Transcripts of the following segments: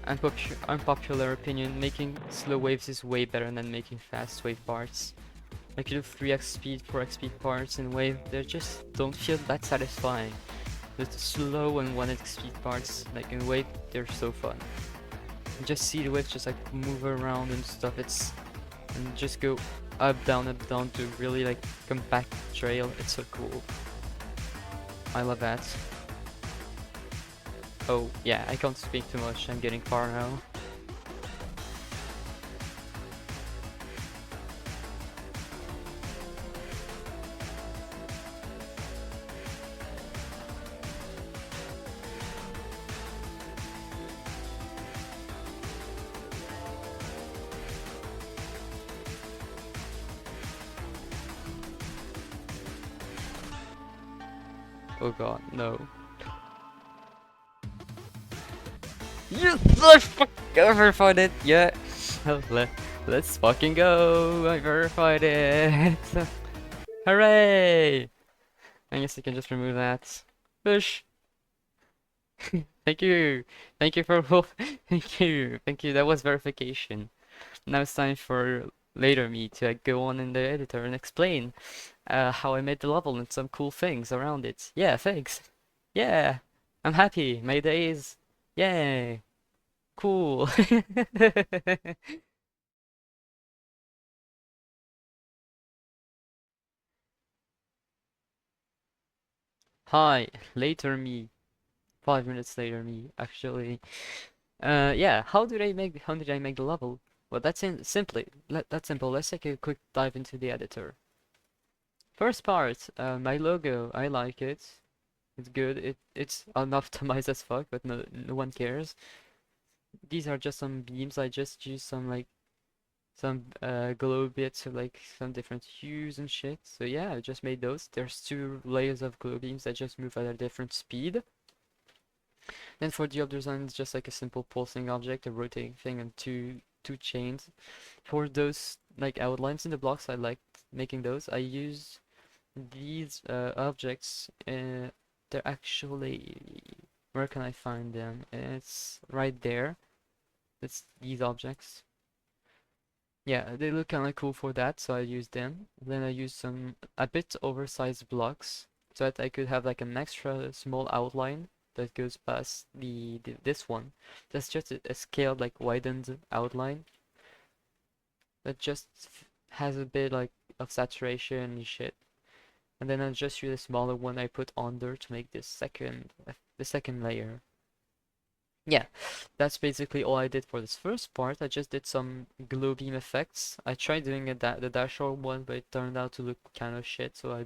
unpopular opinion, making slow waves is way better than making fast wave parts. Like you do 3x speed, 4x speed parts in wave, they just don't feel that satisfying. The slow and 1x speed parts, like in wave, they're so fun. You just see the waves just like move around and stuff, and just go up down to really like compact trail. It's so cool. I love that. Oh yeah, I can't speak too much, I'm getting far now. Oh god, no. Yes, I verified it, yeah. Let's fucking go, I verified it. Hooray! I guess I can just remove that. Push! Thank you! Thank you for thank you! Thank you, that was verification. Now it's time for later me to go on in the editor and explain how I made the level and some cool things around it. Yeah, thanks. Yeah, I'm happy. My days. Yay. Cool. Hi, later me. 5 minutes later me, actually. Yeah, how did I make the level? Well, that's simple. Let's take a quick dive into the editor. First part, my logo, I like it. It's good. It's unoptimized as fuck, but no one cares. These are just some beams. I just used some glow bits of like some different hues and shit. So yeah, I just made those. There's two layers of glow beams that just move at a different speed. Then for the other design, it's just like a simple pulsing object, a rotating thing, and two chains. For those like outlines in the blocks, I liked making those. I used these objects. They're actually, where can I find them? It's right there. It's these objects. Yeah, they look kind of cool for that, so I used them. Then I used some a bit oversized blocks so that I could have like an extra small outline that goes past this one. That's just a scaled like widened outline that just has a bit like of saturation and shit. And then I just use a smaller one I put under to make this the second layer. Yeah, that's basically all I did for this first part. I just did some glow beam effects. I tried doing the dashboard one, but it turned out to look kind of shit, so but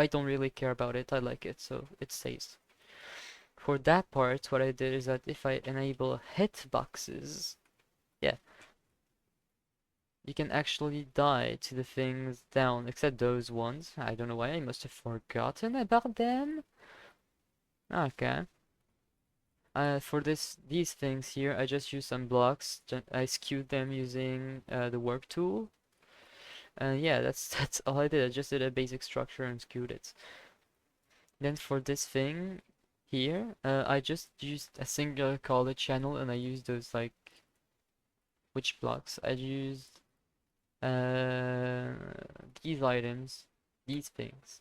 I don't really care about it. I like it, so it stays. For that part, what I did is that if I enable hitboxes, yeah, you can actually die to the things down, except those ones. I don't know why, I must have forgotten about them. Okay. For these things here, I just use some blocks. I skewed them using the warp tool. And yeah, that's all I did. I just did a basic structure and skewed it. Then for this thing here, I just used a single color channel, and I used those like which blocks? I used uh, these items, these things.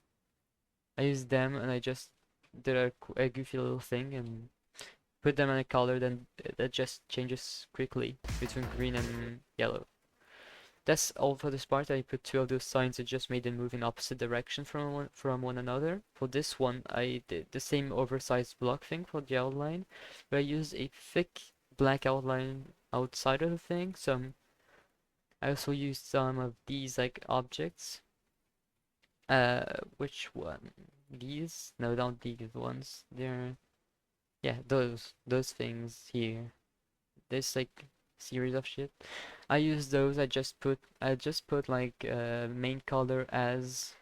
I used them, and I just did a goofy little thing and put them in a color then that just changes quickly between green and yellow. That's all for this part. I put two of those signs that just made them move in opposite direction from one another. For this one, I did the same oversized block thing for the outline, but I used a thick black outline outside of the thing. I also used some of these like objects. Which one? These? No, not these ones. Yeah, those things here. This like series of shit. I use those. I just put like main color as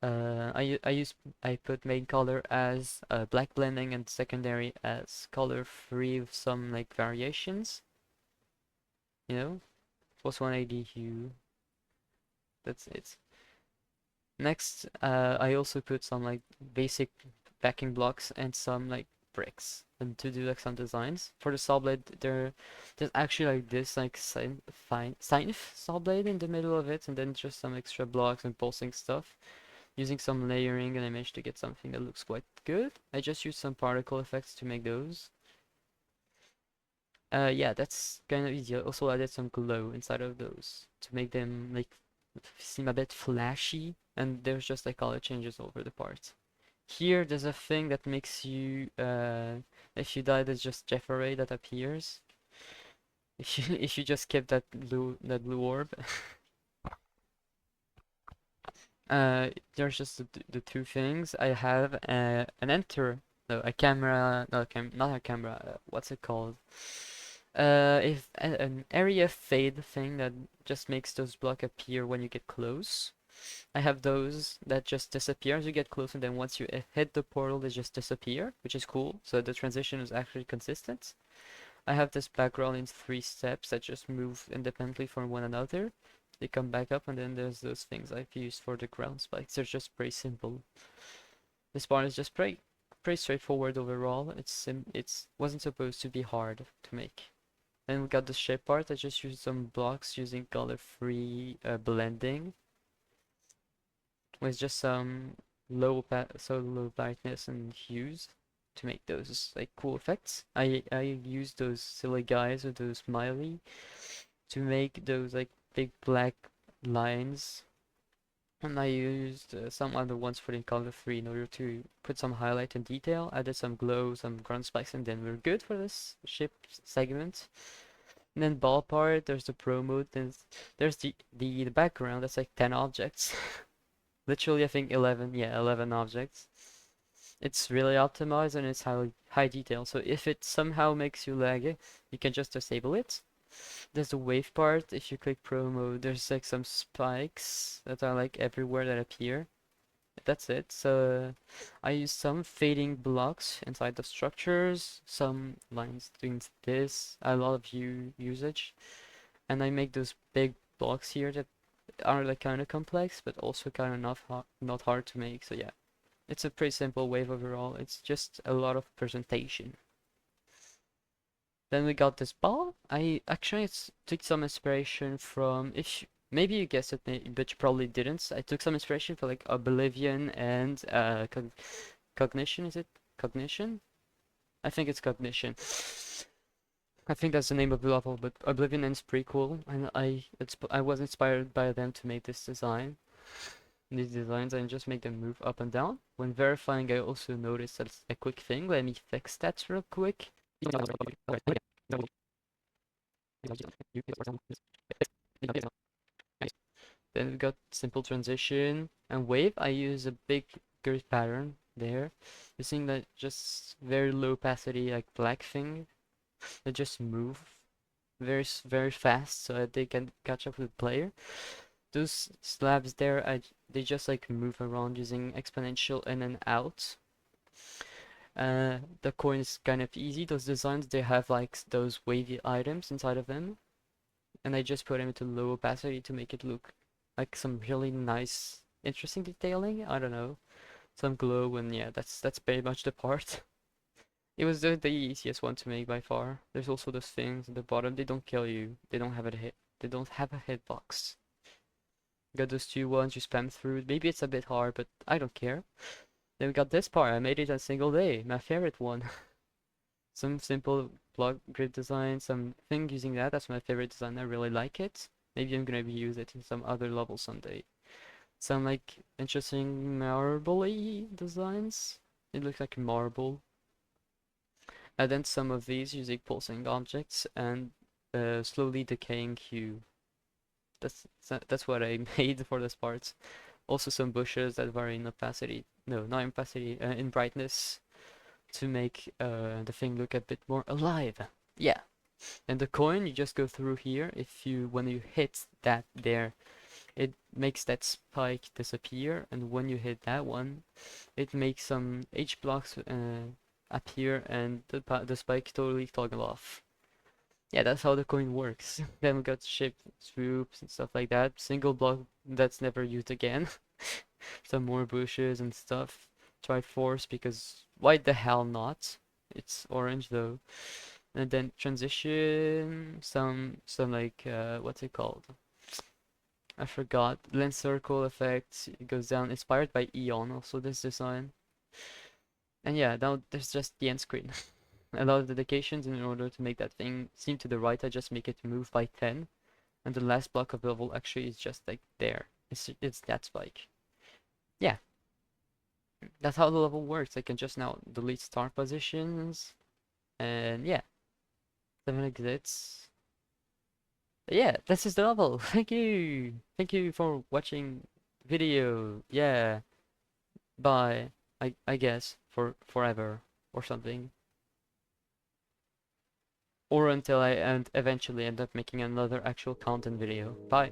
I put main color as black blending and secondary as color free with some like variations. You know, plus 180 hue. That's it. Next, I also put some like basic backing blocks and some like bricks and to do like some designs. For the saw blade, there's actually like this like sign saw blade in the middle of it, and then just some extra blocks and pulsing stuff. Using some layering, and I managed to get something that looks quite good. I just used some particle effects to make those. Yeah, that's kind of easy. I also added some glow inside of those to make them like seem a bit flashy, and there's just like color changes over the part. Here, there's a thing that makes you, if you die, there's just Jeffrey that appears. If you just keep that blue orb, there's just the two things. I have an enter, no, a camera, no, not a camera. What's it called? If an area fade thing that just makes those blocks appear when you get close. I have those that just disappear as you get close, and then once you hit the portal, they just disappear, which is cool. So the transition is actually consistent. I have this background in 3 steps that just move independently from one another. They come back up, and then there's those things I've used for the ground spikes. They're just pretty simple. This part is just pretty straightforward overall. It's wasn't supposed to be hard to make. Then we got the shape part. I just used some blocks using color-free blending with just some low brightness and hues to make those like cool effects. I used those silly guys with those smiley to make those like big black lines, and I used some other ones for the color free in order to put some highlight and detail. Added some glow, some ground spikes, and then we're good for this ship segment. And then ball part, there's the pro mode, there's the background. That's like 10 objects. Literally, I think 11, yeah, 11 objects. It's really optimized and it's high detail. So if it somehow makes you lag, you can just disable it. There's the wave part. If you click pro mode, there's like some spikes that are like everywhere that appear. That's it. So I use some fading blocks inside the structures, some lines doing this, a lot of view usage, and I make those big blocks here that are like kind of complex, but also kind of not hard to make. So yeah, it's a pretty simple wave overall. It's just a lot of presentation. Then we got this ball. I actually took some inspiration from, maybe you guessed it, but you probably didn't. I took some inspiration for like Oblivion and Cognition. Is it Cognition? I think it's Cognition. I think that's the name of the level, but Oblivion is pretty cool, and I was inspired by them to make this design. These designs and just make them move up and down. When verifying, I also noticed that's a quick thing. Let me fix that real quick. Then we got simple transition and wave. I use a big grid pattern there, using that just very low opacity like black thing that just move very fast so that they can catch up with the player. Those slabs there, they just like move around using exponential in and out. The coin is kind of easy. Those designs, they have like those wavy items inside of them, and I just put them into low opacity to make it look like some really nice, interesting detailing. I don't know, some glow, and yeah, that's pretty much the part. It was the easiest one to make by far. There's also those things at the bottom. They don't kill you. They don't have a hit. They don't have a hitbox. Got those 2 ones you spam through. Maybe it's a bit hard, but I don't care. Then we got this part. I made it in a single day. My favorite one. Some simple block grid design, something using that. That's my favorite design. I really like it. Maybe I'm gonna use it in some other level someday. Some like interesting marble-y designs. It looks like marble. And then some of these using pulsing objects and slowly decaying hue. That's what I made for this part. Also some bushes that vary in opacity. No, not in opacity, in brightness to make the thing look a bit more alive. Yeah. And the coin, you just go through here. When you hit that there, it makes that spike disappear, and when you hit that one, it makes some H blocks appear, and the spike totally toggle off. Yeah, that's how the coin works. Then we got ship swoops and stuff like that. Single block that's never used again. Some more bushes and stuff. Triforce, because why the hell not? It's orange though. And then transition, some like what's it called? I forgot. Lens circle effect. It goes down. Inspired by Eon, also this design. And yeah, now there's just the end screen. A lot of dedications, and in order to make that thing seem to the right, I just make it move by 10. And the last block of level actually is just like there. It's that spike. Yeah, that's how the level works. I can just now delete start positions. And yeah, 7 exits. Yeah, this is the level. Thank you. Thank you for watching video. Yeah. Bye. I guess for forever or something. Or until I eventually end up making another actual content video. Bye.